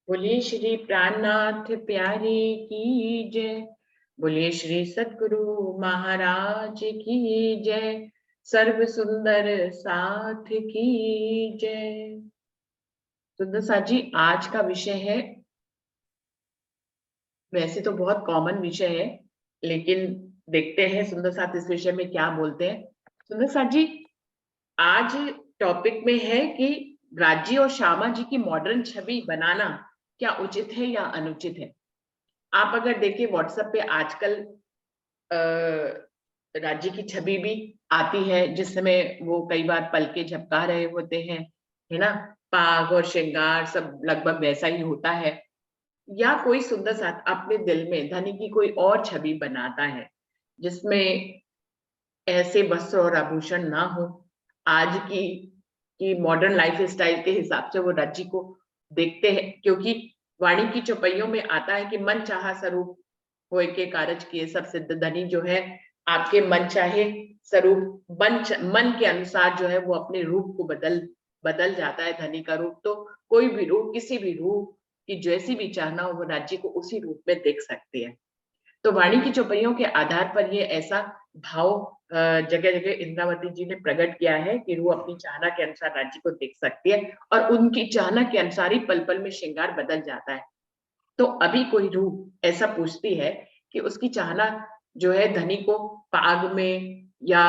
बोलिए श्री प्राणनाथ प्यारे की जय। बोलिए श्री सद्गुरु महाराज की जय। सर्व सुंदर साथ की जय। सुंदर साथ जी, आज का विषय है, वैसे तो बहुत कॉमन विषय है, लेकिन देखते हैं सुंदर साथ इस विषय में क्या बोलते हैं। सुंदर साथ जी, आज टॉपिक में है कि राज्य और श्यामा जी की मॉडर्न छवि बनाना क्या उचित है या अनुचित है। आप अगर देखिए व्हाट्सएप पे आजकल राज्य की छवि भी आती है, जिसमें वो कई बार पलके झपका रहे होते हैं, है ना। पाग और श्रृंगार सब लगभग वैसा ही होता है। या कोई सुंदर साथ अपने दिल में धनी की कोई और छवि बनाता है, जिसमें ऐसे वस्त्र और आभूषण ना हो। आज की मॉडर्न लाइफ स्टाइल के हिसाब से वो राज्य को देखते हैं, क्योंकि वाणी की चौपाइयों में आता है कि मन चाहा स्वरूप होय के कारज किए सब सिद्ध। धनी जो है आपके मन चाहे स्वरूप मन के अनुसार जो है वो अपने रूप को बदल बदल जाता है। धनी का रूप तो कोई भी रूप, किसी भी रूप की जैसी भी चाहना हो, वो राज्य को उसी रूप में देख सकती है। तो वाणी की चौपाइयों के आधार पर ये ऐसा भाव जगह जगह इंद्रावती जी ने प्रकट किया है कि रूह अपनी चाहना के अनुसार राज्य को देख सकती है, और उनकी चाहना के अनुसार ही पल पल में श्रृंगार बदल जाता है। तो अभी कोई रूह ऐसा पूछती है कि उसकी चाहना जो है धनी को पाग में या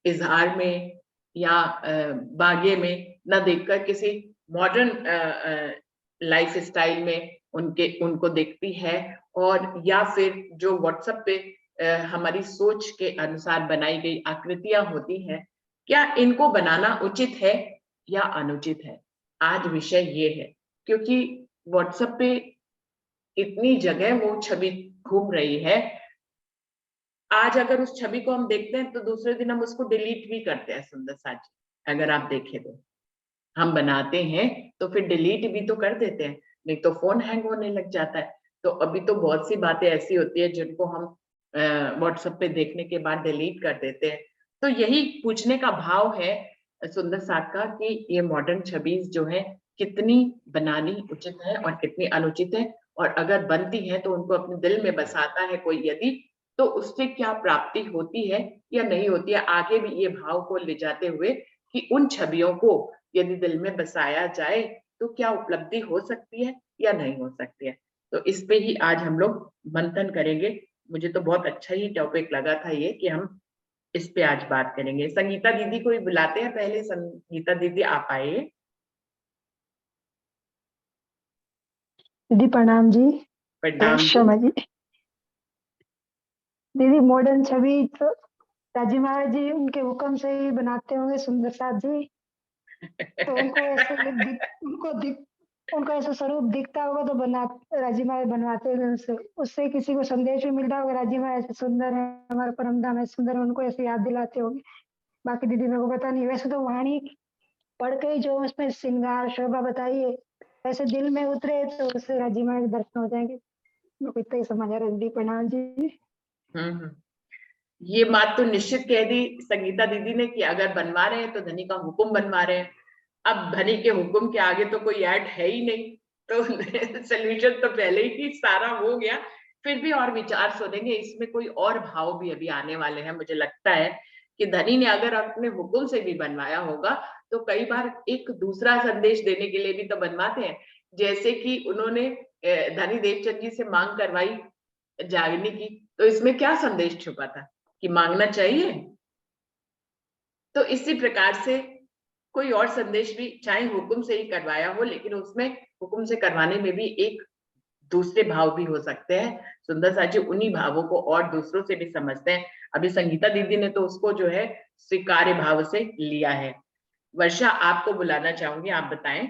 इजहार में या बागे में न देखकर किसी मॉडर्न लाइफ स्टाइल में उनको देखती है, और या फिर जो व्हाट्सएप पे हमारी सोच के अनुसार बनाई गई आकृतियां होती हैं, क्या इनको बनाना उचित है या अनुचित है। आज विषय ये है, क्योंकि व्हाट्सएप पे इतनी जगह वो छवि घूम रही है। आज अगर उस छवि को हम देखते हैं तो दूसरे दिन हम उसको डिलीट भी करते हैं। सुंदर साथ जी, अगर आप देखें तो हम बनाते हैं तो फिर डिलीट भी तो कर देते हैं, नहीं तो फोन हैंग होने लग जाता है। तो अभी तो बहुत सी बातें ऐसी होती है जिनको हम व्हाट्सएप पे देखने के बाद डिलीट कर देते हैं। तो यही पूछने का भाव है सुंदर साथ का कि ये मॉडर्न छवि जो है कितनी बनानी उचित है और कितनी अनुचित है, और अगर बनती है तो उनको अपने दिल में बसाता है कोई यदि, तो उससे क्या प्राप्ति होती है या नहीं होती है। आगे भी ये भाव को ले जाते हुए कि उन छवियों को यदि दिल में बसाया जाए तो क्या उपलब्धि हो सकती है या नहीं हो सकती है। तो इस पे ही आज हम लोग मंथन करेंगे। मुझे तो बहुत अच्छा ही टॉपिक लगा था ये कि हम इस पे आज बात करेंगे। संगीता दीदी को ही बुलाते हैं पहले। संगीता दीदी आप आइए। दीदी प्रणाम जी। प्रणाम जी। शर्मा जी। दीदी मॉडर्न छवि तो राजी महाराज जी उनके हुक्म से ही बनाते होंगे सुंदर साथ जी। तो उनको ऐसे उनको ऐसा स्वरूप दिखता होगा तो बना राजी महाराज बनवाते होंगे। उससे उससे किसी को संदेश भी मिलता होगा राजी महाराज ऐसे सुंदर है, हमारा परम धाम है सुंदर है, उनको ऐसे याद दिलाते होंगे। बाकी दीदी मेरे को पता नहीं, वैसे तो वाणी पढ़ के ही जो उसमें श्रृंगार शोभा बताइए वैसे दिल में उतरे तो उससे राजी महाराज दर्शन हो जाएंगे। मेरे को इतना ही समझ आ रहा है दीदी। प्रणाम जी। हम्म। ये बात तो निश्चित कह दी संगीता दीदी ने कि अगर बनवा रहे हैं तो धनी का हुक्म बनवा रहे हैं। अब धनी के हुक्म के आगे तो कोई ऐड है ही नहीं, तो सोल्यूशन तो पहले ही सारा हो गया। फिर भी और विचार सुनेंगे, इसमें कोई और भाव भी अभी आने वाले हैं। मुझे लगता है कि धनी ने अगर अपने हुक्म से भी बनवाया होगा तो कई बार एक दूसरा संदेश देने के लिए भी तो बनवाते हैं। जैसे कि उन्होंने धनी देवचंद जी से मांग करवाई जागने की, तो इसमें क्या संदेश छुपा था कि मांगना चाहिए। तो इसी प्रकार से कोई और संदेश भी चाहे हुक्म से ही करवाया हो, लेकिन उसमें हुक्म से करवाने में भी एक दूसरे भाव भी हो सकते हैं। सुंदर साथ जी उन्हीं भावों को और दूसरों से भी समझते हैं। अभी संगीता दीदी ने तो उसको जो है स्वीकार्य भाव से लिया है। वर्षा, आपको बुलाना चाहूंगी, आप बताएं।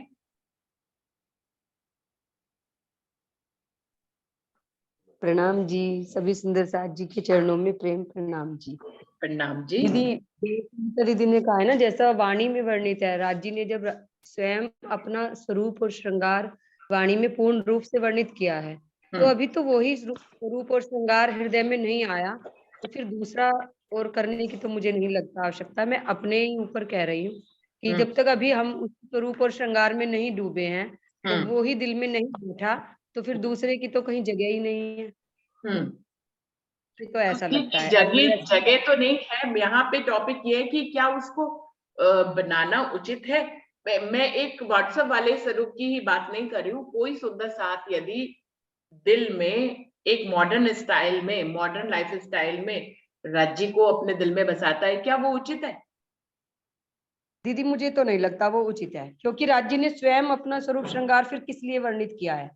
प्रणाम जी। सभी सुंदर साथ जी के चरणों में प्रेम प्रणाम जी। प्रणाम जी। दीदी ने कहा है ना, जैसा वाणी में वर्णित है, राज जी ने जब स्वयं अपना स्वरूप और श्रृंगार वाणी में पूर्ण रूप से वर्णित किया है, तो अभी तो वही स्वरूप और श्रृंगार हृदय में नहीं आया, तो फिर दूसरा और करने की तो मुझे नहीं लगता आवश्यकता। मैं अपने ही ऊपर कह रही हूँ कि जब तक अभी हम उस स्वरूप और श्रृंगार में नहीं डूबे हैं तो वो ही दिल में नहीं बैठा तो फिर दूसरे की तो कहीं जगह ही नहीं है। तो ऐसा लगता है। और जगह जगह तो नहीं है, यहाँ पे टॉपिक ये है कि क्या उसको बनाना उचित है। मैं एक व्हाट्सएप वाले स्वरूप की ही बात नहीं कर रही हूँ। कोई सुंदर साथ यदि दिल में एक मॉडर्न स्टाइल में, मॉडर्न लाइफ स्टाइल में राज्य को अपने दिल में बसाता है, क्या वो उचित है? दीदी मुझे तो नहीं लगता वो उचित है, क्योंकि राज्य ने स्वयं अपना स्वरूप श्रृंगार फिर किस लिए वर्णित किया है।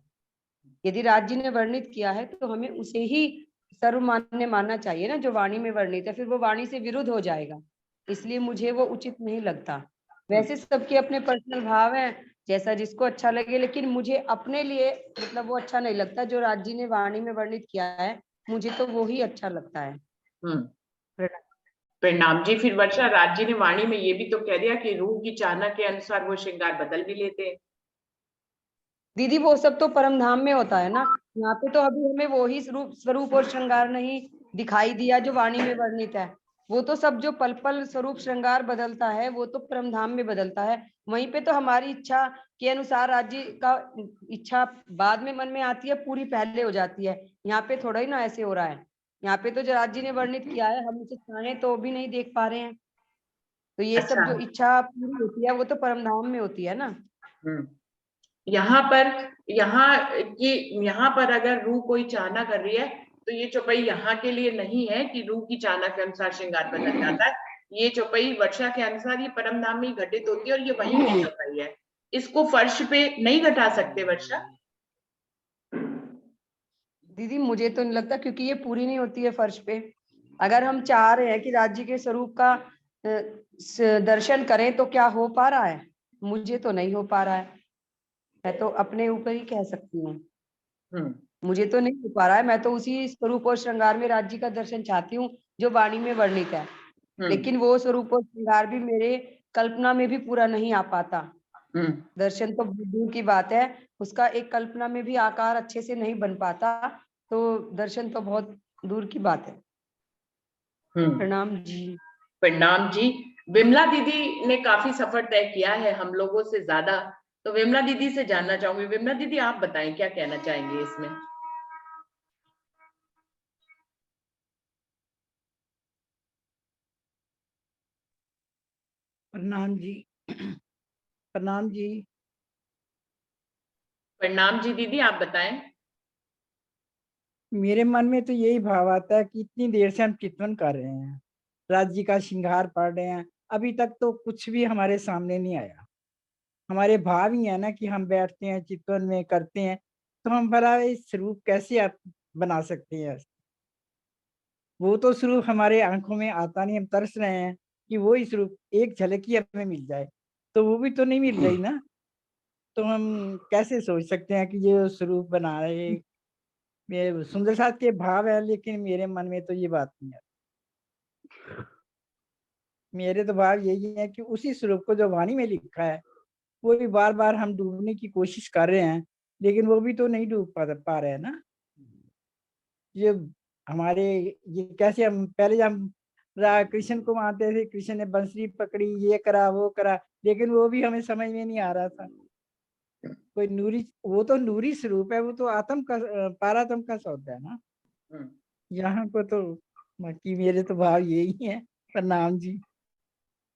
यदि राज्य ने वर्णित किया है तो हमें उसे ही सर्वमान्य मानना चाहिए ना, जो वाणी में वर्णित है। फिर वो वाणी से विरुद्ध हो जाएगा, इसलिए मुझे वो उचित नहीं लगता। वैसे सबके अपने पर्सनल भाव हैं, जैसा जिसको अच्छा लगे, लेकिन मुझे अपने लिए मतलब वो अच्छा नहीं लगता। जो राज्य ने वाणी में वर्णित किया है मुझे तो वो ही अच्छा लगता है। प्रणाम जी। फिर वर्षा, राज्य ने वाणी में ये भी तो कह दिया कि रूह की चाहना के अनुसार वो श्रृंगार बदल भी लेते हैं। दीदी वो सब तो परम धाम में होता है ना, यहाँ पे तो अभी हमें वो ही स्वरूप और श्रृंगार नहीं दिखाई दिया जो वाणी में वर्णित है। वो तो सब जो पल पल स्वरूप श्रृंगार बदलता है वो तो परम धाम में बदलता है। वहीं पे तो हमारी इच्छा के अनुसार राज्य का इच्छा बाद में मन में आती है, पूरी पहले हो जाती है। यहाँ पे थोड़ा ही ना ऐसे हो रहा है। यहाँ पे तो जो राज्य ने वर्णित किया है हम उसे चाहें तो भी नहीं देख पा रहे हैं। तो ये सब अच्छा। जो इच्छा पूरी होती है वो तो परम धाम में होती है ना। यहाँ पर, यहाँ पर अगर रूह कोई चाहना कर रही है तो ये चौपाई यहाँ के लिए नहीं है कि रूह की चाहना के अनुसार श्रृंगार बदल जाता है। ये चौपाई वर्षा के अनुसार ये परम धाम में घटित होती है और ये वहीं की चौपाई है। इसको फर्श पे नहीं घटा सकते वर्षा। दीदी मुझे तो नहीं लगता, क्योंकि ये पूरी नहीं होती है फर्श पे। अगर हम चाह रहे हैं कि राज्य के स्वरूप का दर्शन करें तो क्या हो पा रहा है? मुझे तो नहीं हो पा रहा है। मैं तो अपने ऊपर ही कह सकती हूँ, मुझे तो नहीं हो पा रहा है। मैं तो उसी स्वरूप और श्रृंगार में राज्य का दर्शन चाहती हूँ जो वाणी में वर्णित है। लेकिन वो स्वरूप और श्रृंगार भी मेरे कल्पना में भी पूरा नहीं आ पाता। दर्शन तो दूर की बात है, उसका एक कल्पना में भी आकार अच्छे से नहीं बन पाता, तो दर्शन तो बहुत दूर की बात है। प्रणाम जी। प्रणाम जी। विमला दीदी ने काफी सफर तय किया है हम लोगों से ज्यादा, तो विमला दीदी से जानना चाहूंगी। विमला दीदी आप बताएं क्या कहना चाहेंगे इसमें। प्रणाम जी। प्रणाम जी। प्रणाम जी दीदी, आप बताएं। मेरे मन में तो यही भाव आता है कि इतनी देर से हम कीर्तन कर रहे हैं, राज्य का श्रृंगार पढ़ रहे हैं, अभी तक तो कुछ भी हमारे सामने नहीं आया। हमारे भाव ही है ना कि हम बैठते हैं चित्तवन में करते हैं, तो हम भला इस स्वरूप कैसे आप बना सकते हैं? वो तो स्वरूप हमारे आंखों में आता नहीं, हम तरस रहे हैं कि वो ही स्वरूप एक झलक ही हमें मिल जाए, तो वो भी तो नहीं मिल रही ना। तो हम कैसे सोच सकते हैं कि ये स्वरूप बना रहे? ये सुंदर साथ के भाव है, लेकिन मेरे मन में तो ये बात नहीं है। मेरे तो भाव यही है कि उसी स्वरूप को जो वाणी में लिखा है वो भी बार बार हम डूबने की कोशिश कर रहे हैं, लेकिन वो भी तो नहीं डूब पा रहे हैं ना। ये हमारे, ये कैसे हम पहले हम कृष्ण को मानते थे, कृष्ण ने बंसरी पकड़ी, ये करा वो करा, लेकिन वो भी हमें समझ में नहीं आ रहा था। कोई नूरी, वो तो नूरी स्वरूप है, वो तो आत्म का पारात्म का शब्द है ना। यहाँ को तो बाकी मेरे तो भाव यही है। प्रणाम जी।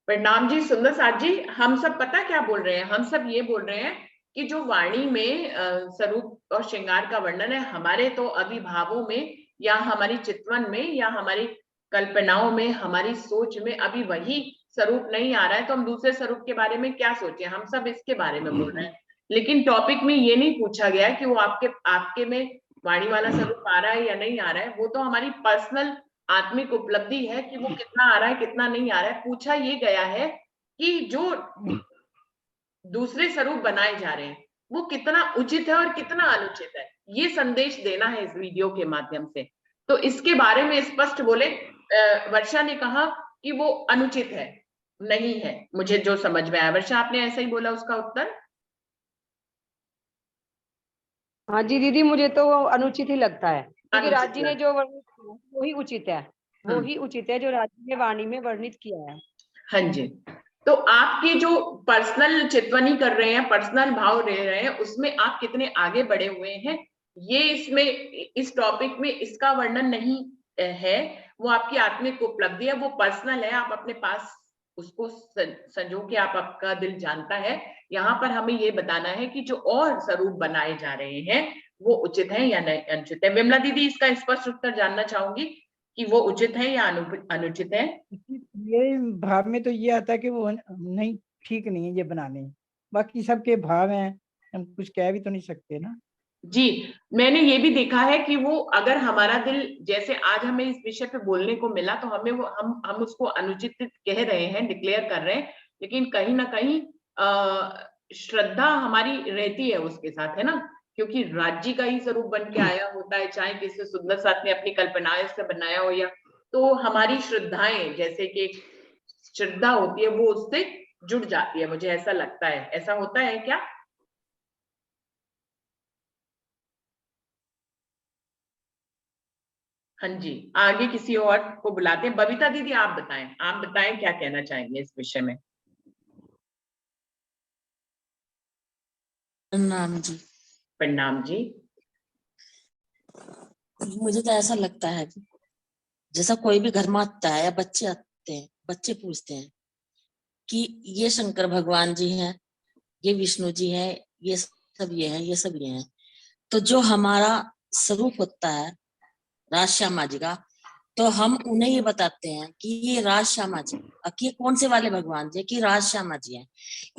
प्रणाम जी। सुंदर साथ जी, हम सब पता क्या बोल रहे हैं? हम सब ये बोल रहे हैं कि जो वाणी में स्वरूप और श्रृंगार का वर्णन है, हमारे तो अभिभावों में या हमारी चितवन में या हमारी कल्पनाओं में, हमारी सोच में अभी वही स्वरूप नहीं आ रहा है, तो हम दूसरे स्वरूप के बारे में क्या सोचें? हम सब इसके बारे में बोल रहे हैं। लेकिन टॉपिक में ये नहीं पूछा गया कि वो आपके में वाणी वाला स्वरूप आ रहा है या नहीं आ रहा है। वो तो हमारी पर्सनल आत्मिक उपलब्धि है कि वो कितना आ रहा है कितना नहीं आ रहा है। पूछा ये गया है कि जो दूसरे स्वरूप बनाए जा रहे हैं वो कितना उचित है और कितना अनुचित है, ये संदेश देना है इस वीडियो के माध्यम से। तो इसके बारे में स्पष्ट बोले। वर्षा ने कहा कि वो अनुचित है, नहीं है, मुझे जो समझ में आया। वर्षा, आपने ऐसा ही बोला उसका उत्तर? हाँ जी दीदी, मुझे तो वो अनुचित ही लगता है, क्योंकि अनुचित राज्य ने जो वर्णित किया है वो ही उचित है। वो ही उचित है जो राज्य ने वाणी में वर्णित किया है। हाँ जी। तो आपके जो पर्सनल चितवनी कर रहे हैं, पर्सनल भाव ले रहे हैं, उसमें आप कितने आगे बढ़े हुए हैं, ये इसमें इस टॉपिक में इसका वर्णन नहीं है। वो आपकी आत्मिक उपलब्धि है, वो पर्सनल है, आप अपने पास उसको संजो के आप, आपका दिल जानता है। यहाँ पर हमें ये बताना है कि जो और स्वरूप बनाए जा रहे हैं वो उचित है या नहीं अनुचित है। विमला दीदी, इसका स्पष्ट उत्तर जानना चाहूंगी कि वो उचित है या अनुचित है। ये भाव में तो ये आता है कि वो नहीं, ठीक नहीं है ये बनाने, बाकी सबके भाव हैं, हम कुछ कह भी तो नहीं सकते ना। जी, मैंने ये भी देखा है कि वो अगर हमारा दिल, जैसे आज हमें इस विषय पे बोलने को मिला तो हमें वो हम उसको अनुचित कह रहे हैं, डिक्लेयर कर रहे हैं, लेकिन कहीं ना कहीं श्रद्धा हमारी रहती है उसके साथ, है ना, क्योंकि राज्य का ही स्वरूप बन के आया होता है, चाहे किसी सुंदर साथ ने अपनी कल्पनाएं से बनाया हो, या तो हमारी श्रद्धाएं, जैसे कि श्रद्धा होती है वो उससे जुड़ जाती है, मुझे ऐसा लगता है। ऐसा होता है क्या? हाँ जी, आगे किसी और को बुलाते हैं। बबीता दीदी, आप बताएं क्या कहना चाहेंगे इस विषय में। प्रणाम जी। प्रणाम जी। मुझे तो ऐसा लगता है कि जैसा कोई भी घर में आता है या बच्चे आते हैं, बच्चे पूछते हैं कि ये शंकर भगवान जी हैं, ये विष्णु जी हैं, ये सब ये हैं, ये सब ये हैं, तो जो हमारा स्वरूप होता है राज श्यामा जी का, तो हम उन्हें ये बताते हैं कि ये राज श्यामा जी, अब ये कौन से वाले भगवान जी कि राज श्यामा जी हैं,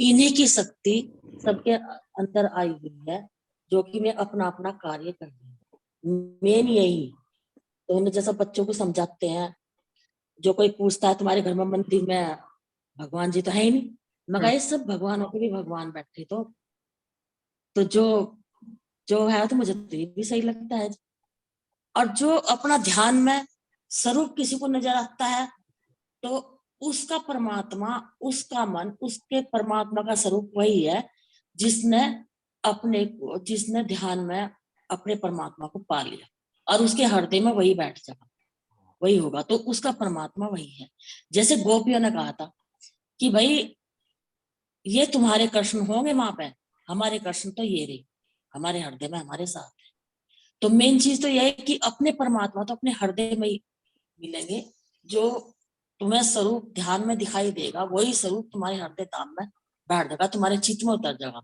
इन्हीं की शक्ति सबके अंदर आई हुई है, जो कि मैं अपना अपना कार्य कर रही हूँ। मेन यही तो उन्हें जैसा बच्चों को समझाते हैं, जो कोई पूछता है तुम्हारे घर में मंदिर में भगवान जी तो है ही नहीं, मगर ये सब भगवानों के भी भगवान बैठे, तो जो जो है तो मुझे तो ये भी सही लगता है। और जो अपना ध्यान में स्वरूप किसी को नजर आता है तो उसका परमात्मा, उसका मन, उसके परमात्मा का स्वरूप वही है जिसने ध्यान में अपने परमात्मा को पा लिया और उसके हृदय में वही बैठ जाएगा, वही होगा, तो उसका परमात्मा वही है। जैसे गोपियों ने कहा था कि भाई ये तुम्हारे कृष्ण होंगे वहां पे, हमारे कृष्ण तो ये रही हमारे हृदय में हमारे साथ है। तो मेन चीज तो यह है कि अपने परमात्मा तो अपने हृदय में ही मिलेंगे, जो तुम्हें स्वरूप ध्यान में दिखाई देगा वही स्वरूप तुम्हारे हृदय धाम में बैठ जाएगा, तुम्हारे चित्त में उतर जाएगा।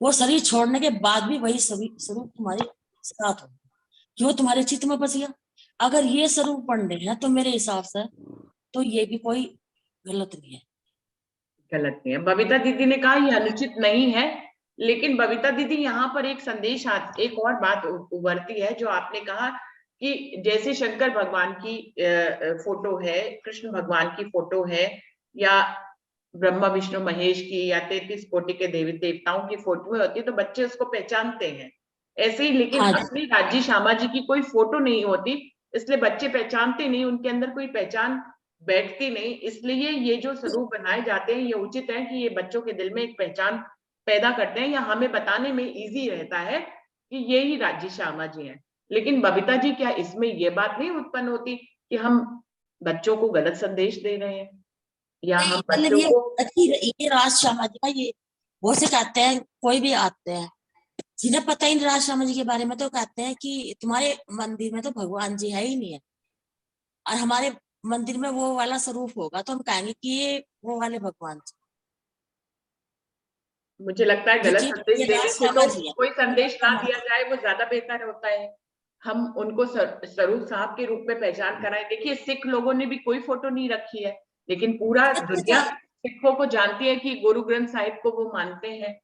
वो शरीर छोड़ने के बाद भी वही स्वरूप तुम्हारे साथ होगा, जो तुम्हारे चित्त में बस गया। अगर ये स्वरूप पढ़ने हैं तो मेरे हिसाब से तो ये भी कोई गलत नहीं है। गलत नहीं है। बबीता दीदी ने कहा ये अनुचित नहीं है, लेकिन बबीता दीदी यहाँ पर एक संदेश एक और बात उभरती है, जो आपने कहा कि जैसे शंकर भगवान की फोटो है, कृष्ण भगवान की फोटो है, या ब्रह्मा विष्णु महेश की, या 33 कोटि के देवी देवताओं की फोटो होती है, तो बच्चे उसको पहचानते हैं ऐसे ही। लेकिन हाँ असली राज्य श्यामा जी की कोई फोटो नहीं होती, इसलिए बच्चे पहचानते नहीं, उनके अंदर कोई पहचान बैठती नहीं। इसलिए ये जो स्वरूप बनाए जाते हैं, ये उचित है कि ये बच्चों के दिल में एक पहचान पैदा करते हैं, या हमें बताने में इजी रहता है कि ये ही राज्य श्यामा जी हैं। लेकिन बबीता जी, क्या इसमें ये बात नहीं उत्पन्न होती कि हम बच्चों को गलत संदेश दे रहे हैं, या हम मतलब बच्चों को ये राज श्यामा जी का, ये वो से कहते हैं, कोई भी आते हैं जिन्हें पता ही नहीं राज श्यामा जी के बारे में, तो कहते हैं कि तुम्हारे मंदिर में तो भगवान जी है ही नहीं है, और हमारे मंदिर में वो वाला स्वरूप होगा तो हम कहेंगे कि ये वो वाले भगवान जी। मुझे लगता है गलत संदेश ये देने राज से श्यामा तो जी है, कोई संदेश ना श्यामा दिया जी। जाए, वो ज्यादा बेहतर होता है। हम उनको स्वरूप साहब के रूप में पहचान कराएं। देखिए, सिख लोगों ने भी कोई फोटो नहीं रखी है, लेकिन पूरा दुनिया सिखों को जानती है कि गुरु ग्रंथ साहिब को वो मानते हैं।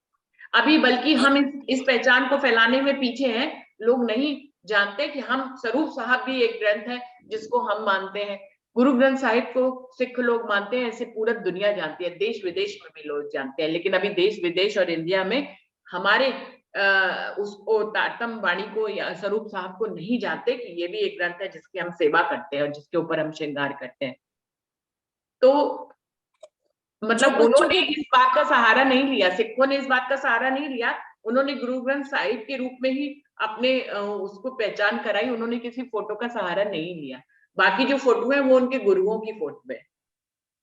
अभी बल्कि हम इस पहचान को फैलाने में पीछे हैं, लोग नहीं जानते कि हम स्वरूप साहब भी एक ग्रंथ है जिसको हम मानते हैं। गुरु ग्रंथ साहिब को सिख लोग मानते हैं, ऐसे पूरा दुनिया जानती है, देश विदेश में भी लोग जानते हैं। लेकिन अभी देश विदेश और इंडिया में हमारे उसको तारतम वाणी को या स्वरूप साहब को नहीं जानते कि ये भी एक ग्रंथ है जिसकी हम सेवा करते हैं और जिसके ऊपर हम श्रृंगार करते हैं। तो जो मतलब बच्चों उन्होंने को इस बात का सहारा नहीं लिया, सिखों ने इस बात का सहारा नहीं लिया, उन्होंने गुरु ग्रंथ साहिब के रूप में ही अपने उसको पहचान कराई, उन्होंने किसी फोटो का सहारा नहीं लिया। बाकी जो फोटो है वो उनके गुरुओं की फोटो है।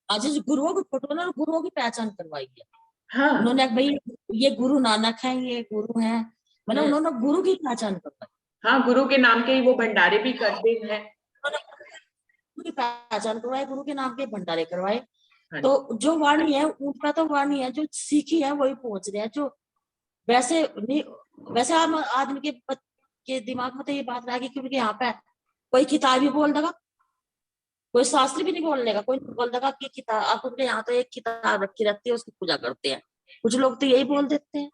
आज जो गुरुओं की फोटो ना, गुरुओं की पहचान करवाई है हाँ उन्होंने, भाई ये गुरु नानक है, ये गुरु है, मतलब उन्होंने गुरु की पहचान करवाई। हाँ, गुरु के नाम के ही वो भंडारे भी करते हैं। गुरु की पहचान करवाई, गुरु के नाम के भंडारे करवाए। हाँ तो जो वाणी है उनका तो वाणी है, जो सीखी है वही पहुंच रहे हैं। जो वैसे नहीं, वैसे आम आदमी के दिमाग में तो ये बात रहेगी क्योंकि यहाँ पे कोई किताब ही बोल देगा, कोई शास्त्र भी नहीं बोल देगा, कोई नहीं बोल देगा कि किताब, आप उनके यहाँ तो एक किताब रखी रहती है, उसकी पूजा करते हैं। कुछ लोग तो यही बोल देते हैं।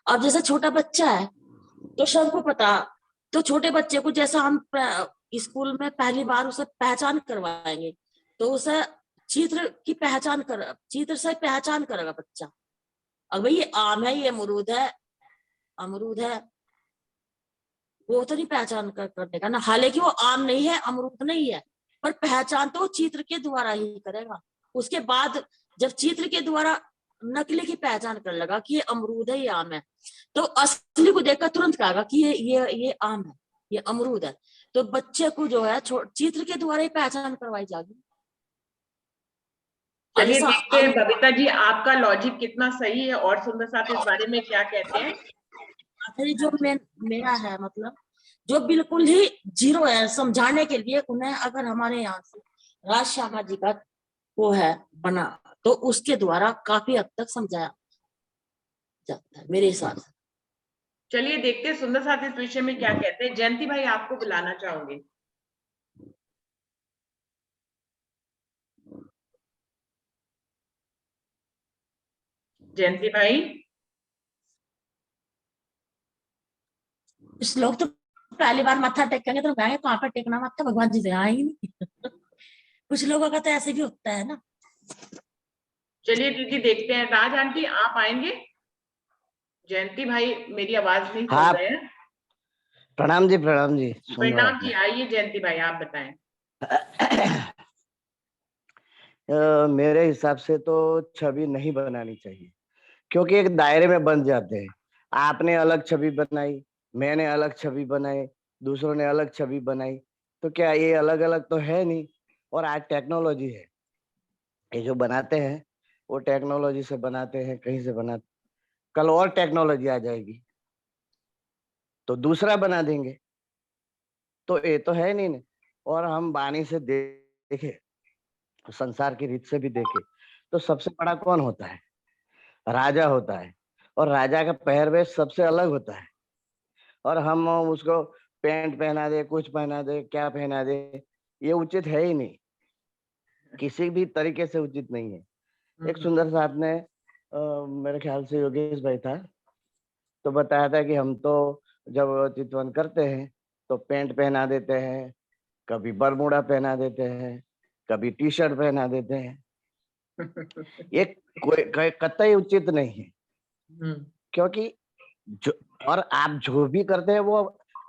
अब जैसे छोटा बच्चा है तो सबको पता, तो छोटे बच्चे को जैसा हम स्कूल में पहली बार उसे पहचान करवाएंगे, तो उसे चित्र से पहचान करेगा बच्चा। अब भाई ये आम है, ये अमरूद है, वो तो नहीं पहचान करने का ना, हालांकि वो आम नहीं है, अमरूद नहीं है, पर पहचान तो चित्र के द्वारा ही करेगा। उसके बाद जब चित्र के द्वारा नकली की पहचान कर लगा कि ये अमरूद है, ये आम है, तो असली को देखकर तुरंत कहेगा कि ये आम है, ये अमरूद है। तो बच्चे को जो है चित्र के द्वारा ही पहचान करवाई जाएगी। चलिए देखते हैं बबीता जी आपका लॉजिक कितना सही है, और सुंदर साथ इस बारे में क्या कहते हैं। आखिरी जो मेरा है, मतलब जो बिल्कुल ही जीरो है, समझाने के लिए उन्हें अगर हमारे यहाँ से राज श्यामा जी का वो है बना, तो उसके द्वारा काफी हद तक समझाया जाता है मेरे हिसाब से। चलिए देखते हैं सुंदर साथ इस विषय में क्या कहते हैं। जयंती भाई आपको बुलाना चाहूंगी। जयंती भाई, कुछ लोग तो पहली बार माथा टेकेंगे तो कहेंगे कहाँ पर टेकना माथा, भगवान जी से यहाँ ही नहीं। कुछ लोगों का तो ऐसे भी होता है ना। चलिए दीदी देखते हैं। राज आंटी आप आएंगे। जयंती भाई मेरी आवाज नहीं सुन हाँ, रहे हैं। प्रणाम जी, प्रणाम जी, सुन रहा प्रणाम हूँ जी, आइए जयंती भाई आप बताएं। मेरे हिसाब से तो छवि नहीं बनानी चाहिए, क्योंकि एक दायरे में बन जाते हैं। आपने अलग छवि बनाई, मैंने अलग छवि बनाई, दूसरों ने अलग छवि बनाई, तो क्या ये अलग अलग तो है नहीं। और आज टेक्नोलॉजी है, ये जो बनाते हैं वो टेक्नोलॉजी से बनाते हैं, कहीं से बनाते, कल और टेक्नोलॉजी आ जाएगी तो दूसरा बना देंगे, तो ये तो है नहीं। और हम वाणी से देखे, संसार की रीत से भी देखे, तो सबसे बड़ा कौन होता है? राजा होता है। और राजा का पहरवेश सबसे अलग होता है। और हम उसको पैंट पहना दे, कुछ पहना दे, क्या पहना दे, ये उचित है ही नहीं, किसी भी तरीके से उचित नहीं है। एक सुंदर साहब ने मेरे ख्याल से योगेश भाई था, तो बताया था कि हम तो जब चितवन करते हैं तो पैंट पहना देते हैं, कभी बरमूडा पहना देते हैं, कभी टी शर्ट पहना देते हैं। ये कोई कतई उचित नहीं है, क्योंकि जो, और आप जो भी करते हैं वो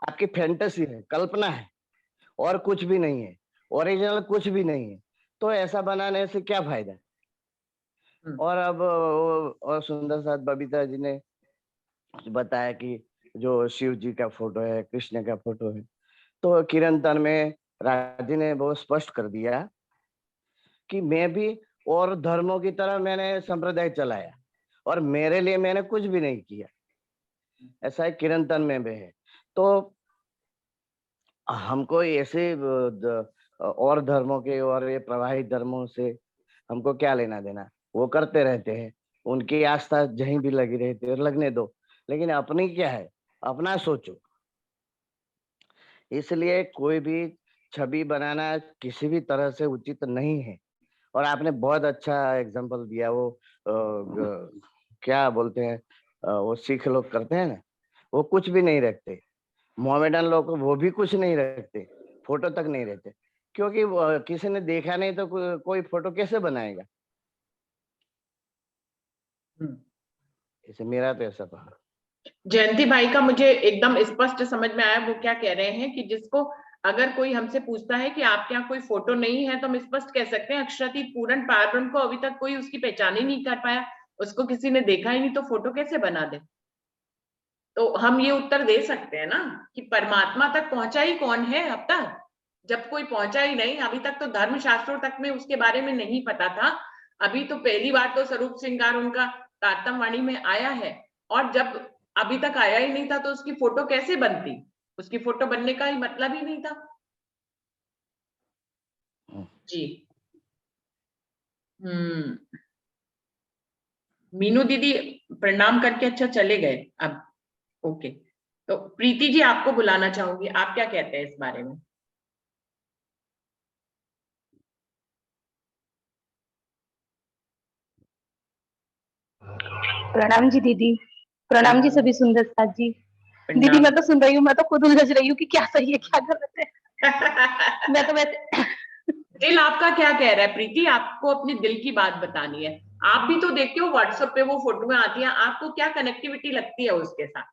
आपकी फैंटेसी है, कल्पना है, और कुछ भी नहीं है, ओरिजिनल कुछ भी नहीं है। तो ऐसा बनाने से क्या फायदा? और अब और सुंदर साथ बबीता जी ने बताया कि जो शिव जी का फोटो है, कृष्ण का फोटो है, तो किरंतन में राजी ने बहुत स्पष्ट कर दिया कि मैं भी और धर्मों की तरह मैंने संप्रदाय चलाया, और मेरे लिए मैंने कुछ भी नहीं किया। ऐसा है किरंतन में भी है। तो हमको ऐसे और धर्मों के और ये प्रवाहित धर्मों से हमको क्या लेना देना? वो करते रहते हैं, उनकी आस्था जहीं भी लगी रहती है, लगने दो, लेकिन अपनी क्या है, अपना सोचो। इसलिए कोई भी छवि बनाना किसी भी तरह से उचित नहीं है। और आपने बहुत अच्छा एग्जांपल दिया, वो क्या बोलते हैं, वो सिख लोग करते हैं ना, वो कुछ भी नहीं रखते। मोहम्मदन लोग वो भी कुछ नहीं रखते, फोटो तक नहीं रहते, क्योंकि किसी ने देखा नहीं तो कोई फोटो कैसे बनाएगा? इसे मेरा तो ऐसा था। जयंती भाई का मुझे एकदम स्पष्ट समझ में आया। वो क्या कह रहे हैं कि जिसको अगर कोई हमसे पूछता है कि आपके यहाँ कोई फोटो नहीं है, तो हम स्पष्ट कह सकते हैं अक्षराती पूर्ण पार्वण को अभी तक कोई उसकी पहचान ही नहीं कर पाया, उसको किसी ने देखा ही नहीं, तो फोटो कैसे बना दे? तो हम ये उत्तर दे सकते हैं ना कि परमात्मा तक पहुंचा ही कौन है अब तक? जब कोई पहुंचा ही नहीं, अभी तक तो धर्मशास्त्रों तक में उसके बारे में नहीं पता था। अभी तो पहली बार तो स्वरूप श्रृंगार उनका तारतम वाणी में आया है, और जब अभी तक आया ही नहीं था तो उसकी फोटो कैसे बनती? उसकी फोटो बनने का ही मतलब ही नहीं था। जी। मीनू दीदी प्रणाम करके अच्छा चले गए अब। ओके, तो प्रीति जी आपको बुलाना चाहूंगी, आप क्या कहते हैं इस बारे में? प्रणाम जी दीदी। प्रणाम जी सभी सुंदर साथ जी। दीदी प्रणाम। मैं तो सुन रही हूँ, मैं तो खुद उलझ रही हूँ कि क्या सही है क्या गलत है। मैं तो वैसे दिल आपका क्या कह रहा है प्रीति? आपको अपने दिल की बात बतानी है। आप भी तो देखते हो व्हाट्सएप पे वो फोटोएं आती हैं, आपको क्या कनेक्टिविटी लगती है उसके साथ?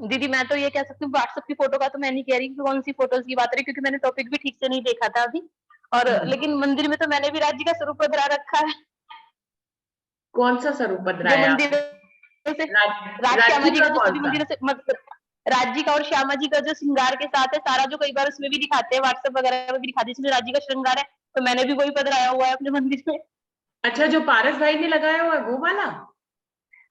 दीदी मैं तो ये कह सकती हूँ, व्हाट्सएप की फोटो का तो मैं नहीं कह रही कि कौन सी फोटोज की बात रही, क्योंकि मैंने टॉपिक भी ठीक से नहीं देखा था अभी। और लेकिन मंदिर में तो मैंने भी राज्य का स्वरूप बदला रखा है। कौन सा स्वरूप जो बदलाया? मंदिर से राज श्यामा राज्य जी का का जो कौन सभी सा? मंदिरों से राज्य का और श्यामा जी का जो श्रृंगार के साथ है सारा, जो कई बार उसमें भी दिखाते हैं, व्हाट्सएप वगैरह में भी दिखाते हैं, इसमें राज्य का श्रृंगार है, तो मैंने भी वही बदलाया हुआ है अपने मंदिर में। अच्छा, जो पारस भाई ने लगाया हुआ है वो वाला?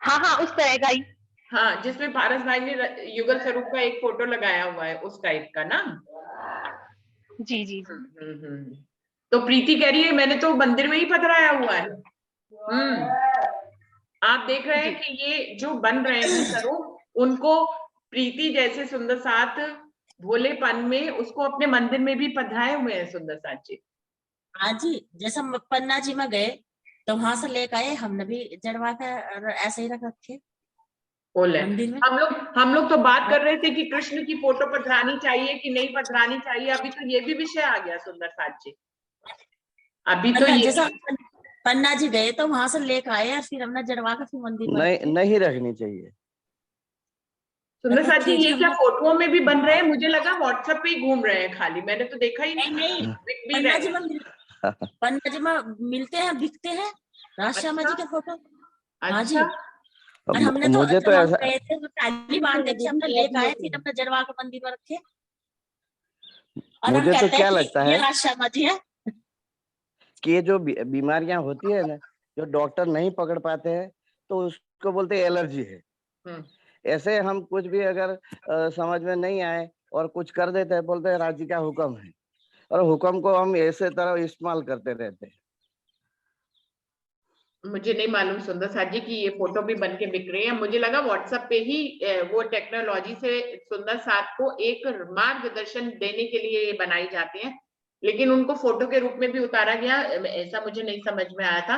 हाँ हाँ, उस तरह का ही। हाँ, जिसमें पारस भाई ने युगल स्वरूप का एक फोटो लगाया हुआ है, उस टाइप का ना? जी जी। तो प्रीति कह रही है मैंने तो मंदिर में ही पधराया हुआ है। आप देख रहे हैं कि ये जो बन रहे हैं स्वरूप, उनको प्रीति जैसे सुंदर साथ भोलेपन में उसको अपने मंदिर में भी पधराए हुए हैं सुंदर साथ जी। हाँ जी, जैसा पन्ना जी में गए तो वहां से लेकर आए, हमने भी जड़वा कर ऐसे ही रख रखे बोले मंदिर में। हम लोग तो बात कर रहे थे कि कृष्ण की फोटो पधरानी चाहिए कि नहीं पधरानी चाहिए, अभी तो ये भी विषय आ गया सुंदर साथ जी। अभी तो ये जैसा पन्ना जी गए तो वहां से लेकर आए और फिर हमने जड़वा कर फिर मंदिर में नहीं रखे। नहीं रखनी चाहिए। सुंदर साथ जी, रखे जी ये क्या हमने। फोटोओं में भी बन रहे हैं? मुझे लगा व्हाट्सएप पे ही घूम रहे हैं खाली, मैंने तो देखा ही नहीं नहीं। नहीं, दिख भी पन्ना रहे जी हैं। में पन्ना जी में मिलते हैं, दिखते हैं राज श्यामा जी अच्छा के फोटो। हाँ जी। अच्छा। और हमने तो मुझे तो जब हम ऐसा गए थे तो पहली बार देखे, हमने लेकर आए, फिर हमने जड़वा के मंदिर में रखे और हम मुझे तो कहते हैं क्या कि लगता ये है राज श्यामा जी है। कि ये जो बीमारियां होती है ना, जो डॉक्टर नहीं पकड़ पाते हैं, तो उसको बोलते हैं एलर्जी है। हम्म। ऐसे हम कुछ भी अगर समझ में नहीं आए और कुछ कर देते हैं, बोलते हैं राज्य का हुक्म है, और हुक्म को हम ऐसे तरह इस्तेमाल करते रहते हैं। मुझे नहीं मालूम सुंदर साथ जी की ये फोटो भी बन के बिक रही है। मुझे लगा व्हाट्सएप पे ही वो टेक्नोलॉजी से सुंदर साथ को एक मार्गदर्शन देने के लिए ये बनाई जाती है, लेकिन उनको फोटो के रूप में भी उतारा गया, ऐसा मुझे नहीं समझ में आया था।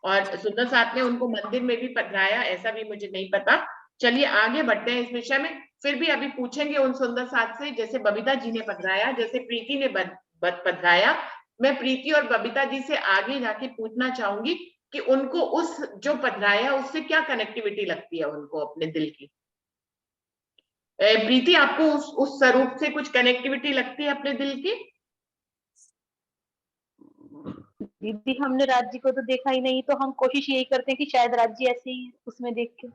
और सुंदर साथ ने उनको मंदिर में भी पधराया, ऐसा भी मुझे नहीं पता। चलिए आगे बढ़ते हैं इस विषय में। फिर भी अभी पूछेंगे उन सुंदर साथ से, जैसे बबीता जी ने पधराया, जैसे प्रीति ने पधराया। मैं प्रीति और बबीता जी से आगे जाके पूछना चाहूंगी कि उनको उस जो पधराया उससे क्या कनेक्टिविटी लगती है उनको अपने दिल की। प्रीति, आपको उस स्वरूप से कुछ कनेक्टिविटी लगती है अपने दिल की? दीदी हमने राज्य को तो देखा ही नहीं, तो हम कोशिश यही करते हैं कि शायद राज्य ऐसे ही उसमें देख के।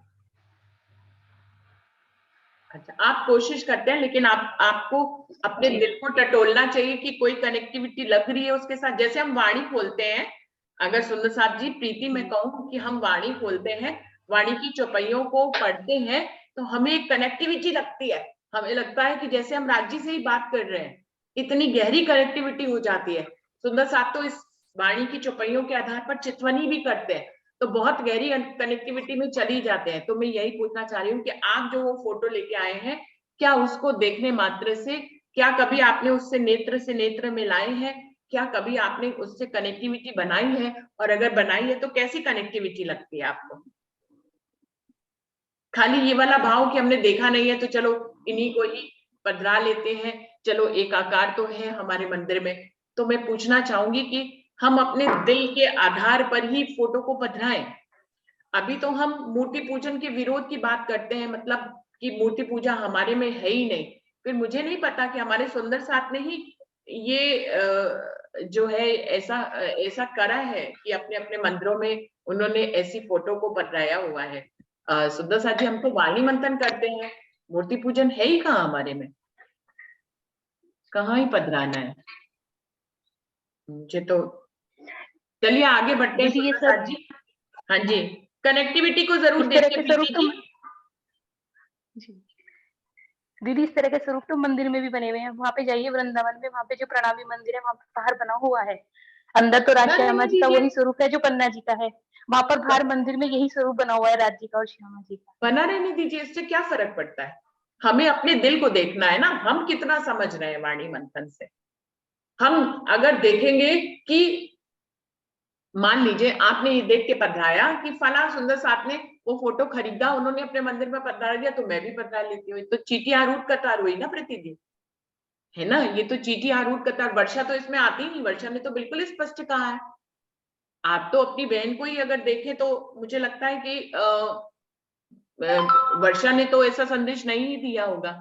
अच्छा, आप कोशिश करते हैं, लेकिन आपको अपने दिल को टटोलना चाहिए कि कोई कनेक्टिविटी लग रही है उसके साथ। जैसे हम वाणी खोलते हैं, अगर सुंदर साहब जी प्रीति मैं कहूँ कि हम वाणी खोलते हैं, वाणी की चौपाइयों को पढ़ते हैं, तो हमें एक कनेक्टिविटी लगती है। हमें लगता है कि जैसे हम राज्य से ही बात कर रहे हैं, इतनी गहरी कनेक्टिविटी हो जाती है। सुंदर साहब तो इस वाणी की चौपाइयों के आधार पर चितवनी भी करते हैं, तो बहुत गहरी कनेक्टिविटी में चली जाते हैं। तो मैं यही पूछना चाह रही हूँ कि आप जो वो फोटो लेके आए हैं, क्या उसको देखने मात्र से, क्या कभी आपने उससे नेत्र से नेत्र मिलाए हैं? क्या कभी आपने उससे कनेक्टिविटी बनाई है? और अगर बनाई है तो कैसी कनेक्टिविटी लगती है आपको? खाली ये वाला भाव कि हमने देखा नहीं है तो चलो इन्हीं को ही पधरा लेते हैं, चलो एक आकार तो है हमारे मंदिर में। तो मैं पूछना चाहूंगी कि हम अपने दिल के आधार पर ही फोटो को पधराएं। अभी तो हम मूर्ति पूजन के विरोध की बात करते हैं, मतलब कि मूर्ति पूजा हमारे में है ही नहीं। फिर मुझे नहीं पता कि हमारे सुंदर साथ ने ही ये जो है ऐसा ऐसा करा है कि अपने अपने मंदिरों में उन्होंने ऐसी फोटो को पधराया हुआ है। सुंदर साथ जी, हम तो वाणी मंथन करते हैं, मूर्ति पूजन है ही कहाँ हमारे में। कहाँ ही पधराना है मुझे तो। चलिए आगे बढ़ते हैं दीदी ये सुंदर सब साथ जी। हाँ जी, कनेक्टिविटी को जरूर इस तरह देखिए के स्वरूप प्रीति तो जी। जी दीदी इस तरह के स्वरूप तो मंदिर में भी बने हुए हैं। वहां पे जाइए वृंदावन में, वहां पे जो प्रणामी मंदिर है वहां पे बाहर बना हुआ है। अंदर तो राज बना श्यामा रहने जी का दीजिए, वही स्वरूप है जो पन्ना जी का है। वहां पर बाहर मंदिर में यही स्वरूप बना हुआ है राज जी का और श्यामा जी का। बना रहने दीजिए, इससे क्या फर्क पड़ता है। हमें अपने दिल को देखना है ना, हम कितना समझ रहे हैं वाणी मंथन से। हम अगर देखेंगे कि मान लीजिए आपने ये देख के पधराया कि फला सुंदर साथ ने वो फोटो खरीदा, उन्होंने अपने मंदिर में पधरा दिया, तो मैं भी पधरा लेती हूँ। तो चीटी आरूढ़ कतार हुई ना प्रतिदिन, है ना। ये तो चीटी आरूढ़ कतार, वर्षा तो इसमें आती नहीं। वर्षा ने तो बिल्कुल स्पष्ट कहा है। आप तो अपनी बहन को ही अगर देखें तो मुझे लगता है कि वर्षा ने तो ऐसा संदेश नहीं दिया होगा।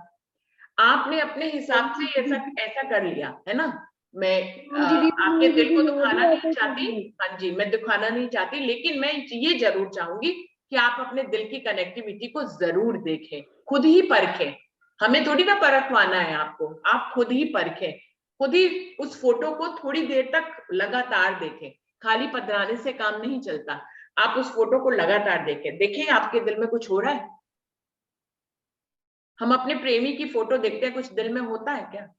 आपने अपने हिसाब से ऐसा ऐसा कर लिया है ना। मैं दीदी आपके दिल को मैं दुखाना भी नहीं ऐसा ही चाहती। करूंगी। हाँ जी, मैं दुखाना नहीं चाहती, लेकिन मैं ये जरूर चाहूंगी कि आप अपने दिल की कनेक्टिविटी को जरूर देखें, खुद ही परखें। हमें थोड़ी ना परखवाना है आपको, आप खुद ही परखें, खुद ही उस फोटो को थोड़ी देर तक लगातार देखें। खाली पधराने से काम नहीं चलता। आप उस फोटो को लगातार देखें, देखें आपके दिल में कुछ हो रहा है। हम अपने प्रेमी की फोटो देखते हैं, कुछ दिल में होता है क्या।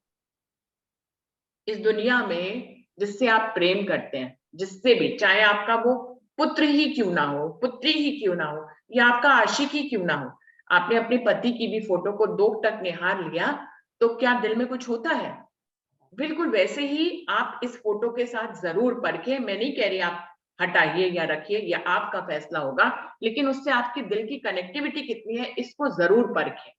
इस दुनिया में जिससे आप प्रेम करते हैं, जिससे भी, चाहे आपका वो पुत्र ही क्यों ना हो, पुत्री ही क्यों ना हो, या आपका आशिक ही क्यों ना हो, आपने अपने पति की भी फोटो को दो टक निहार लिया तो क्या दिल में कुछ होता है। बिल्कुल वैसे ही आप इस फोटो के साथ जरूर परखें। मैं नहीं कह रही आप हटाइए या रखिए, या आपका फैसला होगा, लेकिन उससे आपके दिल की कनेक्टिविटी कितनी है इसको जरूर परखें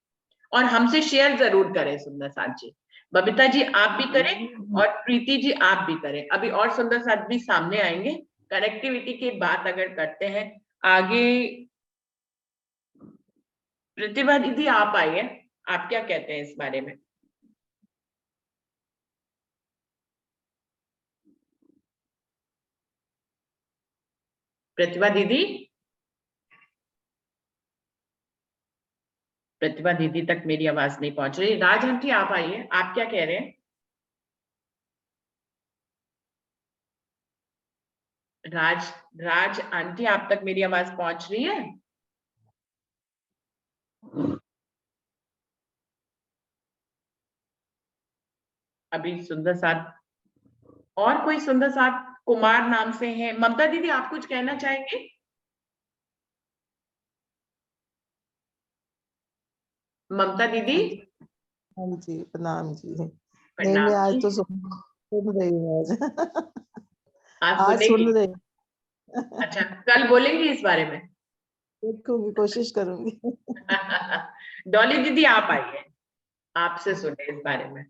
और हमसे शेयर जरूर करें। सुंदर साथ जी, बबीता जी आप भी करें और प्रीति जी आप भी करें। अभी और सुंदर साथ भी सामने आएंगे। कनेक्टिविटी की बात अगर करते हैं आगे, प्रतिभा दीदी आप आइए, आप क्या कहते हैं इस बारे में। प्रतिभा दीदी, प्रतिभा दीदी तक मेरी आवाज नहीं पहुंच रही। राज आंटी आप आइए, आप क्या कह रहे हैं। राज राज आंटी आप तक मेरी आवाज पहुंच रही है। अभी सुंदर साथ और कोई सुंदर साथ कुमार नाम से हैं। ममता दीदी आप कुछ कहना चाहेंगे। ममता दीदी हाँ जी, प्रणाम जी। नहीं, मैं प्रणाम आज जी। तो सुन रही हूँ आज। आज आज सुनेंगी, सुन रही हूँ। अच्छा कल बोलेंगी इस बारे में। देखूंगी, कोशिश करूंगी। डॉली दीदी आप आइए, आपसे सुने इस बारे में।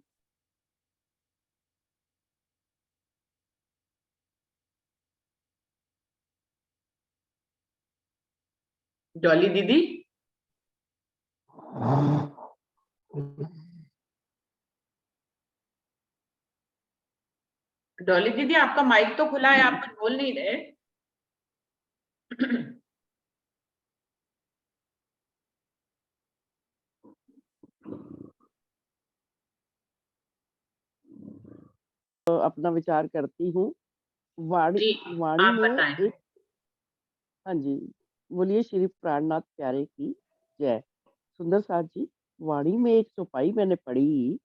डॉली दीदी, डॉली दीदी आपका माइक तो खुला है, आप कुछ बोल नहीं रहे। अपना विचार करती हूँ। वाणी जी वाणी आप में बताएं। एक, हाँ जी, बोलिए श्री प्राणनाथ प्यारे की जय। सुंदर साथ जी, वाणी में एक चौपाई मैंने पढ़ी,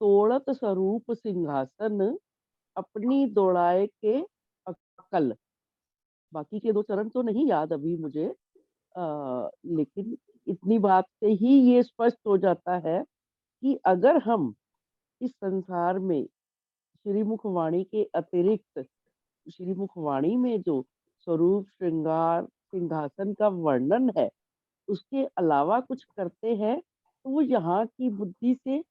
तोड़त स्वरूप सिंहासन अपनी दौड़ाए के अकल। बाकी के दो चरण तो नहीं याद अभी मुझे, लेकिन इतनी बात से ही ये स्पष्ट हो जाता है कि अगर हम इस संसार में श्रीमुख वाणी के अतिरिक्त श्रीमुख वाणी में जो स्वरूप श्रृंगार सिंहासन का वर्णन है उसके अलावा कुछ करते हैं तो वो यहाँ की बुद्धि से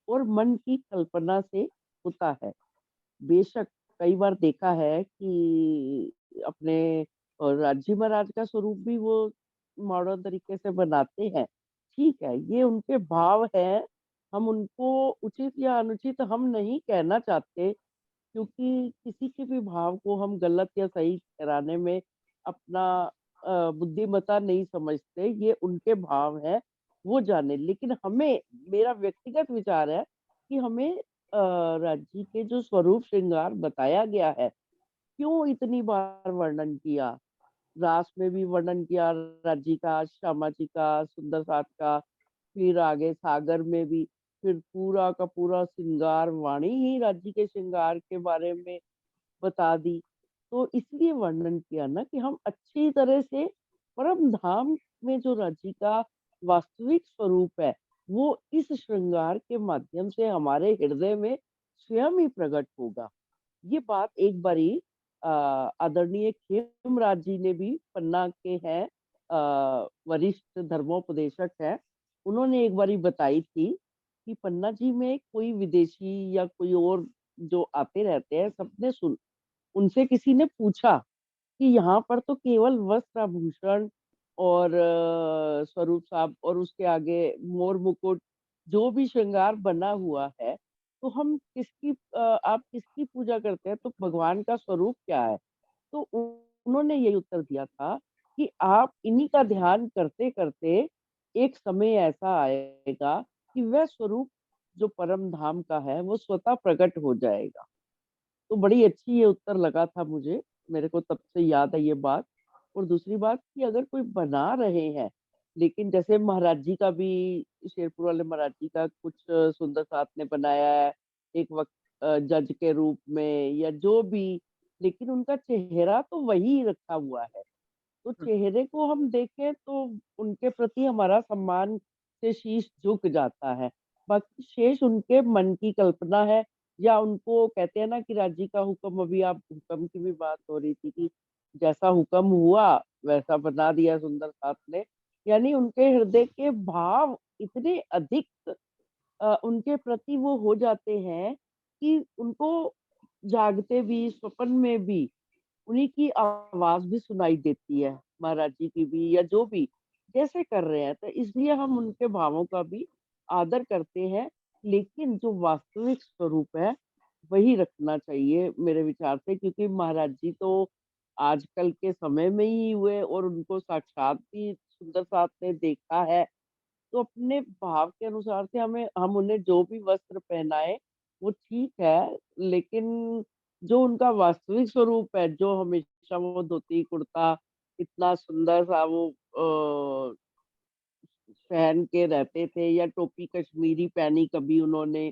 और मन की कल्पना से होता है। बेशक कई बार देखा है कि अपने और राज्य महाराज का स्वरूप भी वो मॉडर्न तरीके से बनाते हैं। ठीक है, ये उनके भाव हैं, हम उनको उचित या अनुचित हम नहीं कहना चाहते, क्योंकि किसी के भी भाव को हम गलत या सही ठहराने में अपना बुद्धिमत्ता नहीं समझते। ये उनके भाव है, वो जाने। लेकिन हमें, मेरा व्यक्तिगत विचार है कि हमें राज्य के जो स्वरूप श्रृंगार बताया गया है, क्यों इतनी बार वर्णन किया? रास में भी वर्णन किया राज्य का, श्यामा जी का, सुंदर साथ का, फिर आगे सागर में भी, फिर पूरा का पूरा श्रृंगार वाणी ही राज्य के श्रृंगार के बारे में बता दी। तो इसलिए वर्णन किया ना कि हम अच्छी तरह से परम धाम में जो राज्य का वास्तविक स्वरूप है, वो इस श्रृंगार के माध्यम से हमारे हृदय में स्वयं ही प्रकट होगा। ये बात एक बारी आदरणीय खेमराज जी ने भी, पन्ना के हैं, वरिष्ठ धर्मोपदेशक है, उन्होंने एक बारी बताई थी कि पन्ना जी में कोई विदेशी या कोई और जो आते रहते हैं, सबने सुन उनसे किसी ने पूछा कि यहाँ पर तो केवल वस्त्र आभूषण और स्वरूप साहब और उसके आगे मोर मुकुट जो भी श्रृंगार बना हुआ है, तो हम आप किसकी पूजा करते हैं, तो भगवान का स्वरूप क्या है? तो उन्होंने यही उत्तर दिया था कि आप इन्हीं का ध्यान करते करते एक समय ऐसा आएगा कि वह स्वरूप जो परम धाम का है वो स्वतः प्रकट हो जाएगा। तो बड़ी अच्छी ये उत्तर लगा था मुझे, मेरे को तब से याद है ये बात। और दूसरी बात कि अगर कोई बना रहे हैं, लेकिन जैसे महाराज जी का भी, शेरपुर वाले महाराज जी का कुछ सुंदर साथ ने बनाया है, एक वक़्त जज के रूप में या जो भी, लेकिन उनका चेहरा तो वही रखा हुआ है। तो चेहरे को हम देखें तो उनके प्रति हमारा सम्मान से शीश झुक जाता है। बाकी शेष उनके मन की कल्पना है, या उनको कहते हैं ना कि राज्य का हुक्म, अभी आप हुक्म की भी बात हो रही थी कि जैसा हुक्म हुआ वैसा बना दिया सुंदर साथ ने। यानी उनके हृदय के भाव इतने अधिक उनके प्रति वो हो जाते हैं कि उनको जागते भी, स्वप्न में भी उन्हीं की आवाज़ भी सुनाई देती है, महाराज जी की भी या जो भी, जैसे कर रहे हैं। तो इसलिए हम उनके भावों का भी आदर करते हैं, लेकिन जो वास्तविक स्वरूप है, वही रखना चाहिए मेरे विचार से, क्योंकि महाराज जी तो आजकल के समय में ही हुए और उनको साक्षात भी सुंदर साथ ने देखा है। तो अपने भाव के अनुसार से हम उन्हें जो भी वस्त्र पहनाएँ, वो ठीक है, लेकिन जो उनका वास्तविक स्वरूप है, जो हमेशा वो धोती-कुर्ता इतना सुंदर-सा वो पहन के रहते थे, या टोपी कश्मीरी पहनी कभी उन्होंने,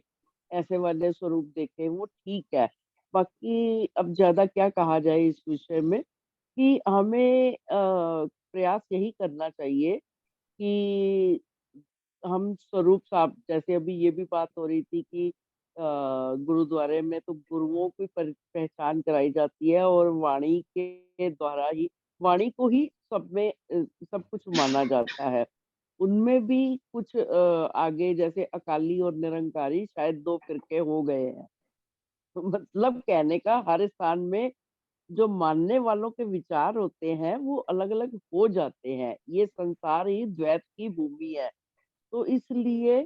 ऐसे वाले स्वरूप देखे, वो ठीक है। बाकी अब ज़्यादा क्या कहा जाए इस विषय में, कि हमें प्रयास यही करना चाहिए कि हम स्वरूप साहब, जैसे अभी ये भी बात हो रही थी कि गुरुद्वारे में तो गुरुओं की पहचान कराई जाती है और वाणी के द्वारा ही, वाणी को ही सब में सब कुछ माना जाता है। उनमें भी कुछ आगे जैसे अकाली और निरंकारी शायद 2 फिरके हो गए हैं। तो मतलब कहने का हर स्थान में जो मानने वालों के विचार होते हैं वो अलग-अलग हो जाते हैं। ये संसार ही द्वैत की भूमि है। तो इसलिए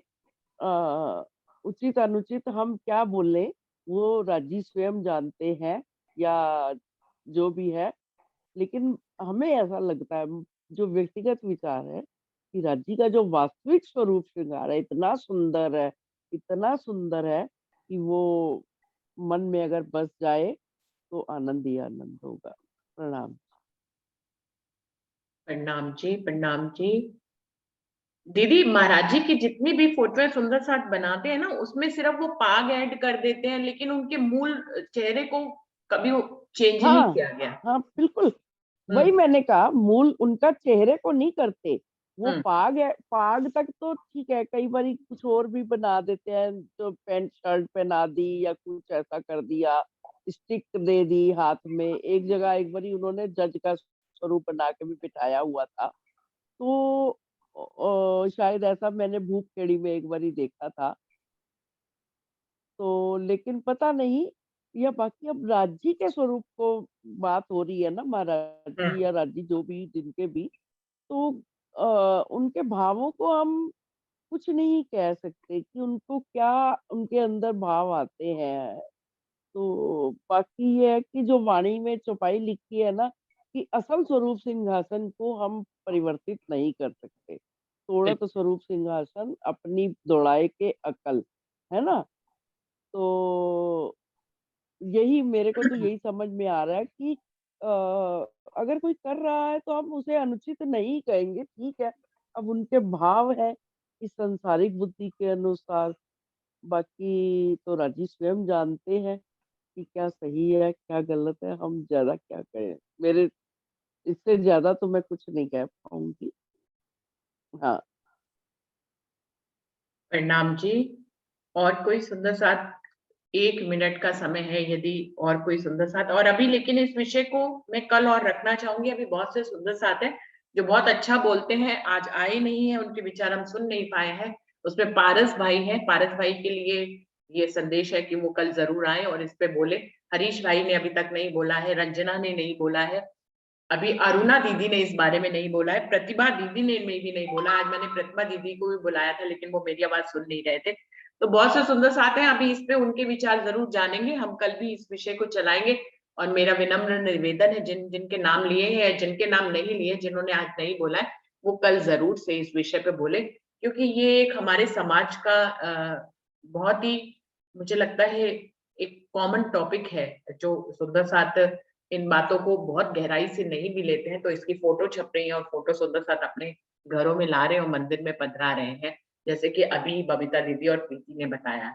उचित अनुचित हम क्या बोलें, वो राजी स्वयं जानते हैं, या जो भी है। लेकिन हमें ऐसा लगता है, जो व्यक्तिगत विचार है, कि राजी का जो वास्तविक स्वरूप श्रृंगार है, इतना सुंदर है कि वो मन में अगर बस जाए तो आनंद ही आनंद होगा। प्रणाम। प्रणाम जी, प्रणाम जी। दीदी, महाराज जी की जितनी भी फोटोएं सुंदर साथ बनाते हैं ना, उसमें सिर्फ वो पाग ऐड कर देते हैं, लेकिन उनके मूल चेहरे को कभी चेंज नहीं हाँ, किया गया। हाँ, बिल्कुल। वही हम्म मैंने कहा, मूल उनका चेहरे को नहीं करते। वो हम्म पाग है, पाग तक तो ठीक है, कई बारी कुछ और भी बना देते हैं, जो पैंट शर्ट पहना दी या कुछ ऐसा कर दिया, स्टिक दे दी हाथ में। एक जगह एक बारी उन्होंने जज का स्वरूप बना के भी बिठाया हुआ था। तो शायद ऐसा मैंने भूप खेड़ी में एक बारी देखा था। तो लेकिन पता नहीं, या बाकी अब राज्य के स्वरूप को बात हो रही है ना, महाराज जी हम्म या राज्य जो भी जिनके भी, तो उनके भावों को हम कुछ नहीं कह सकते कि उनको क्या उनके अंदर भाव आते हैं। तो बाकी ये है कि जो वाणी में चौपाई लिखी है ना, कि असल स्वरूप सिंहासन को हम परिवर्तित नहीं कर सकते। तोड़त स्वरूप सिंहासन अपनी दौड़ाए के अकल, है ना? तो यही मेरे को तो यही समझ में आ रहा है कि अगर कोई कर रहा है तो हम उसे अनुचित नहीं कहेंगे, ठीक है। अब उनके भाव है इस संसारिक बुद्धि के अनुसार, बाकी तो राजी स्वयं जानते हैं कि क्या सही है, क्या गलत है, हम ज़्यादा क्या कहें। मेरे इससे ज़्यादा तो मैं कुछ नहीं कह पाऊँगी। हाँ। प्रणाम जी। और कोई सुंदर साथ, 1 मिनट का समय है, यदि और कोई सुंदर साथ। और अभी लेकिन इस विषय को मैं कल और रखना चाहूंगी। अभी बहुत से सुंदर साथ हैं जो बहुत अच्छा बोलते हैं, आज आए नहीं है, उनके विचार हम सुन नहीं पाए हैं। उसमें पारस भाई हैं, पारस भाई के लिए ये संदेश है कि वो कल जरूर आए और इस पे बोले। हरीश भाई ने अभी तक नहीं बोला है, रंजना ने नहीं बोला है, अभी अरुणा दीदी ने इस बारे में नहीं बोला है, प्रतिभा दीदी ने भी नहीं बोला। आज मैंने प्रतिभा दीदी को भी बुलाया था लेकिन वो मेरी आवाज सुन नहीं रहे थे। तो बहुत से सुंदर साथ हैं, अभी इस पे उनके विचार जरूर जानेंगे। हम कल भी इस विषय को चलाएंगे। और मेरा विनम्र निवेदन है, जिनके नाम लिए हैं, जिनके नाम नहीं लिए, जिन्होंने आज नहीं बोला है, वो कल जरूर से इस विषय पे बोले। क्योंकि ये एक हमारे समाज का बहुत ही, मुझे लगता है, एक कॉमन टॉपिक है। जो सुंदर साथ इन बातों को बहुत गहराई से नहीं भी लेते हैं, तो इसकी फोटो छप रही है और फोटो सुंदर साथ अपने घरों में ला रहे हैं और मंदिर में पधरा रहे हैं, जैसे कि अभी बबीता दीदी और प्रीति ने बताया।